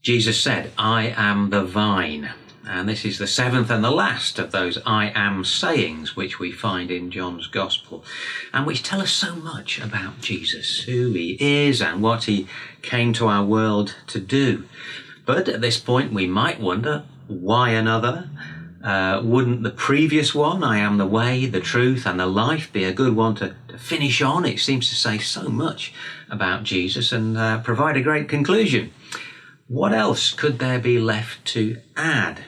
Jesus said, "I am the vine." And this is the seventh and the last of those "I am" sayings which we find in John's Gospel, and which tell us so much about Jesus, who he is and what he came to our world to do. But at this point we might wonder, why another? Wouldn't the previous one, "I am the way, the truth and the life," be a good one to finish on? It seems to say so much about Jesus and provide a great conclusion. What else could there be left to add?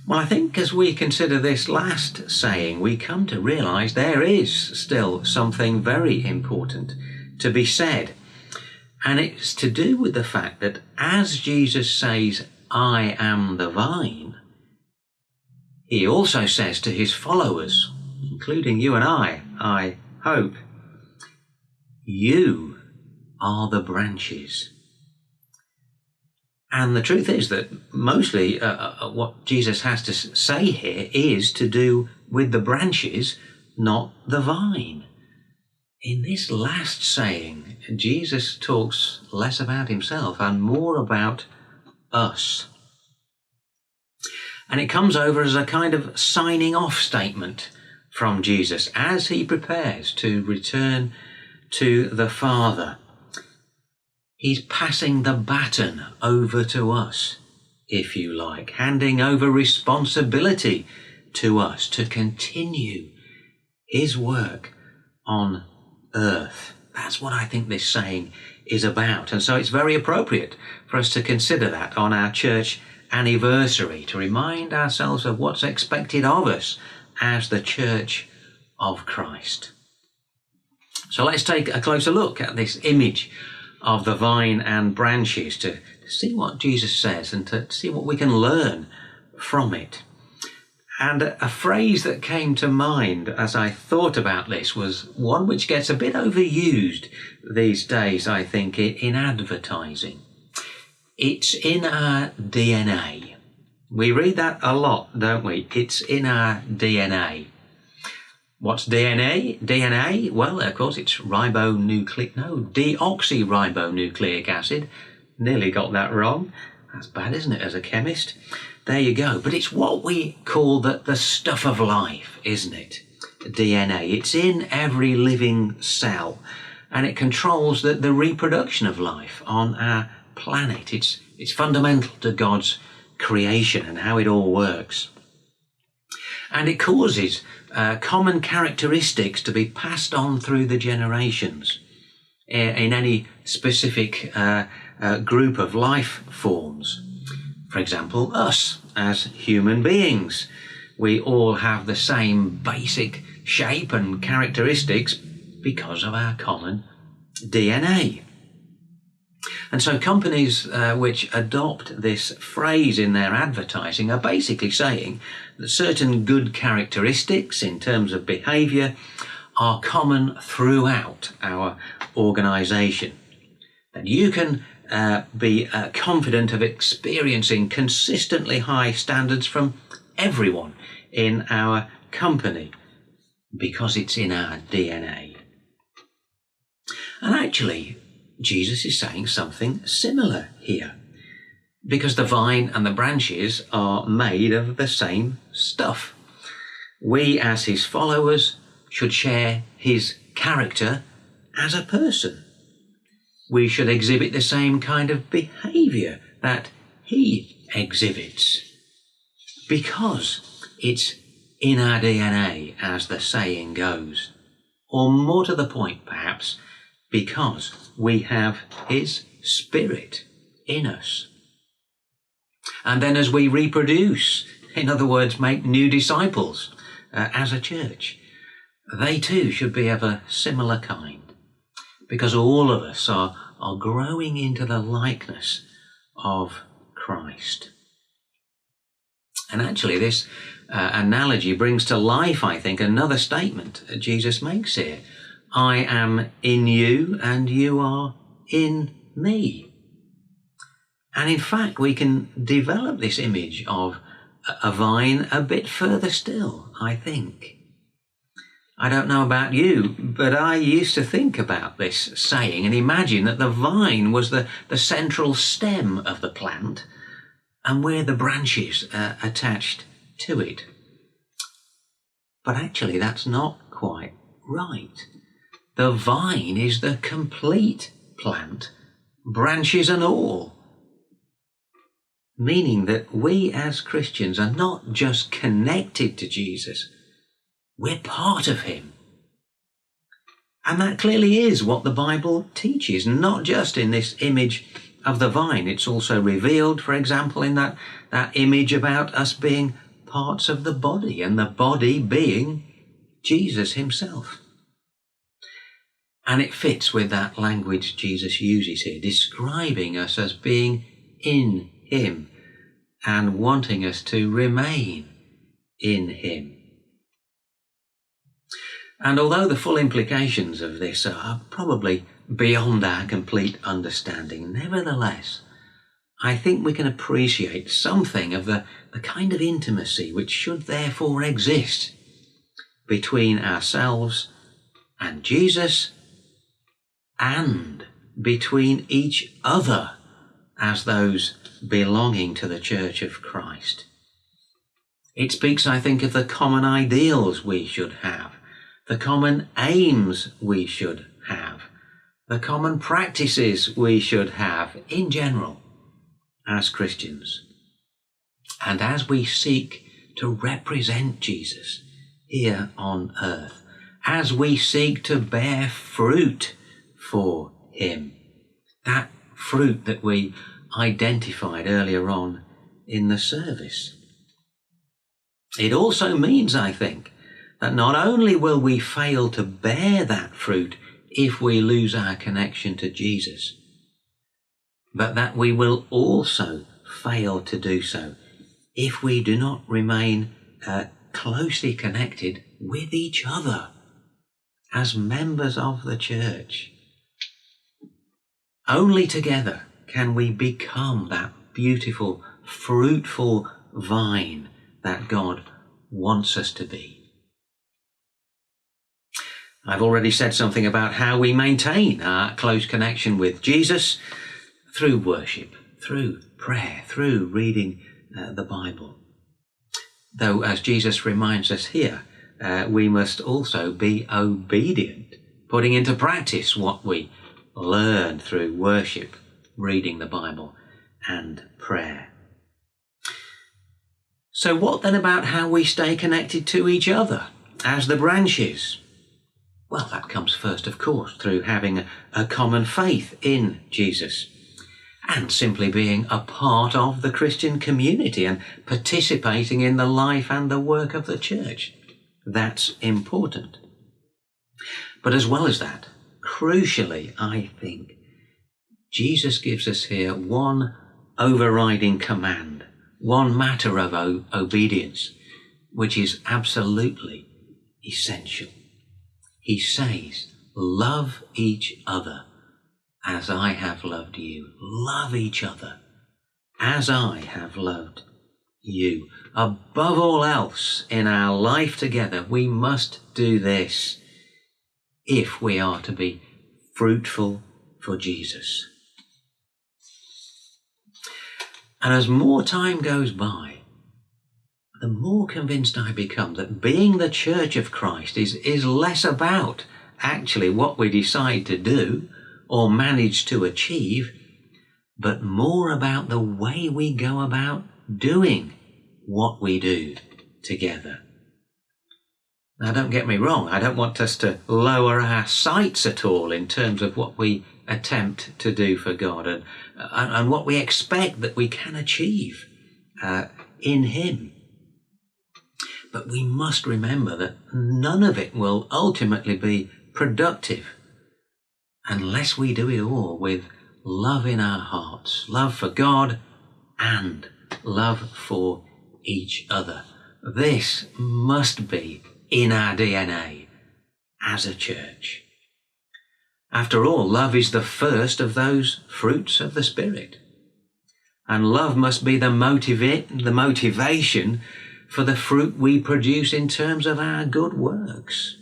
Well, I think as we consider this last saying, we come to realise there is still something very important to be said. And it's to do with the fact that as Jesus says, "I am the vine," he also says to his followers, including you and I hope, "You are the branches." And the truth is that mostly what Jesus has to say here is to do with the branches, not the vine. In this last saying, Jesus talks less about himself and more about us. And it comes over as a kind of signing off statement from Jesus as he prepares to return to the Father. He's passing the baton over to us, if you like, handing over responsibility to us to continue his work on earth. That's what I think this saying is about. And so it's very appropriate for us to consider that on our church anniversary, to remind ourselves of what's expected of us as the Church of Christ. So let's take a closer look at this image of the vine and branches to see what Jesus says and to see what we can learn from it. And a phrase that came to mind as I thought about this was one which gets a bit overused these days, I think, in advertising. It's in our DNA. We read that a lot, don't we? It's in our DNA. What's DNA? DNA? Well, of course, it's deoxyribonucleic acid. Nearly got that wrong. That's bad, isn't it, as a chemist? There you go. But it's what we call the stuff of life, isn't it? DNA. It's in every living cell, and it controls the reproduction of life on our planet. It's fundamental to God's creation and how it all works. And it causes common characteristics to be passed on through the generations in any specific group of life forms. For example, us as human beings. We all have the same basic shape and characteristics because of our common DNA. And so companies which adopt this phrase in their advertising are basically saying that certain good characteristics in terms of behaviour are common throughout our organisation. That you can be confident of experiencing consistently high standards from everyone in our company because it's in our DNA. And actually, Jesus is saying something similar here, because the vine and the branches are made of the same stuff. We, as his followers, should share his character as a person. We should exhibit the same kind of behaviour that he exhibits, because it's in our DNA, as the saying goes. Or more to the point, perhaps, because we have his Spirit in us. And then as we reproduce, in other words, make new disciples as a church, they too should be of a similar kind, because all of us are growing into the likeness of Christ. And actually this analogy brings to life, I think, another statement that Jesus makes here. I am in you and you are in me. And in fact, we can develop this image of a vine a bit further still, I think. I don't know about you, but I used to think about this saying and imagine that the vine was the central stem of the plant and we're the branches attached to it. But actually that's not quite right. The vine is the complete plant, branches and all. Meaning that we as Christians are not just connected to Jesus, we're part of him. And that clearly is what the Bible teaches, not just in this image of the vine. It's also revealed, for example, in that image about us being parts of the body, and the body being Jesus himself. And it fits with that language Jesus uses here, describing us as being in him and wanting us to remain in him. And although the full implications of this are probably beyond our complete understanding, nevertheless, I think we can appreciate something of the kind of intimacy which should therefore exist between ourselves and Jesus and between each other as those belonging to the Church of Christ. It speaks, I think, of the common ideals we should have, the common aims we should have, the common practices we should have in general as Christians. And as we seek to represent Jesus here on earth, as we seek to bear fruit for him, that fruit that we identified earlier on in the service. It also means, I think, that not only will we fail to bear that fruit if we lose our connection to Jesus, but that we will also fail to do so if we do not remain closely connected with each other as members of the church. Only together can we become that beautiful, fruitful vine that God wants us to be. I've already said something about how we maintain our close connection with Jesus through worship, through prayer, through reading the Bible. Though, as Jesus reminds us here, we must also be obedient, putting into practice what we learn through worship, reading the Bible, and prayer. So what then about how we stay connected to each other as the branches? Well, that comes first, of course, through having a common faith in Jesus and simply being a part of the Christian community and participating in the life and the work of the church. That's important. But as well as that, crucially, I think, Jesus gives us here one overriding command, one matter of obedience, which is absolutely essential. He says, love each other as I have loved you. Love each other as I have loved you. Above all else in our life together, we must do this if we are to be fruitful for Jesus. And as more time goes by, the more convinced I become that being the Church of Christ is less about actually what we decide to do or manage to achieve, but more about the way we go about doing what we do together. Now, don't get me wrong, I don't want us to lower our sights at all in terms of what we attempt to do for God and what we expect that we can achieve in him. But we must remember that none of it will ultimately be productive unless we do it all with love in our hearts, love for God and love for each other. This must be in our DNA as a church. After all, love is the first of those fruits of the Spirit. And love must be the motivation for the fruit we produce in terms of our good works.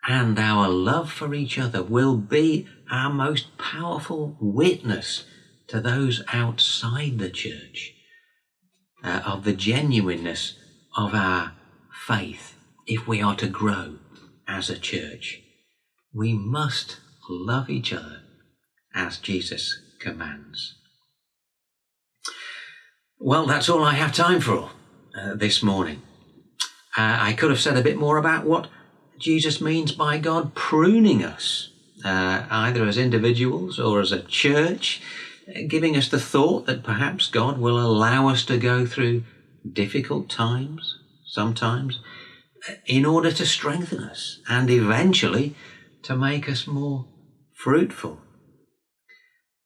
and our love for each other will be our most powerful witness to those outside the church of the genuineness of our faith. If we are to grow as a church, we must love each other as Jesus commands. Well, that's all I have time for this morning. I could have said a bit more about what Jesus means by God pruning us, either as individuals or as a church, giving us the thought that perhaps God will allow us to go through difficult times, sometimes, in order to strengthen us and eventually to make us more fruitful.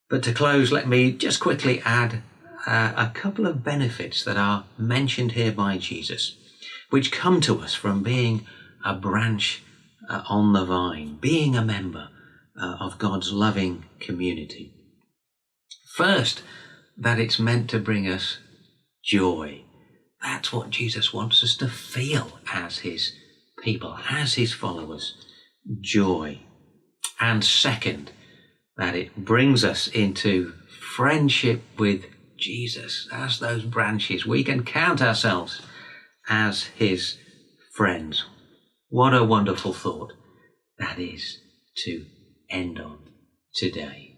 But to close, let me just quickly add a couple of benefits that are mentioned here by Jesus, which come to us from being a branch on the vine, being a member of God's loving community. First, that it's meant to bring us joy. That's what Jesus wants us to feel as his people, as his followers, joy. And second, that it brings us into friendship with Jesus. As those branches, we can count ourselves as his friends. What a wonderful thought that is to end on today.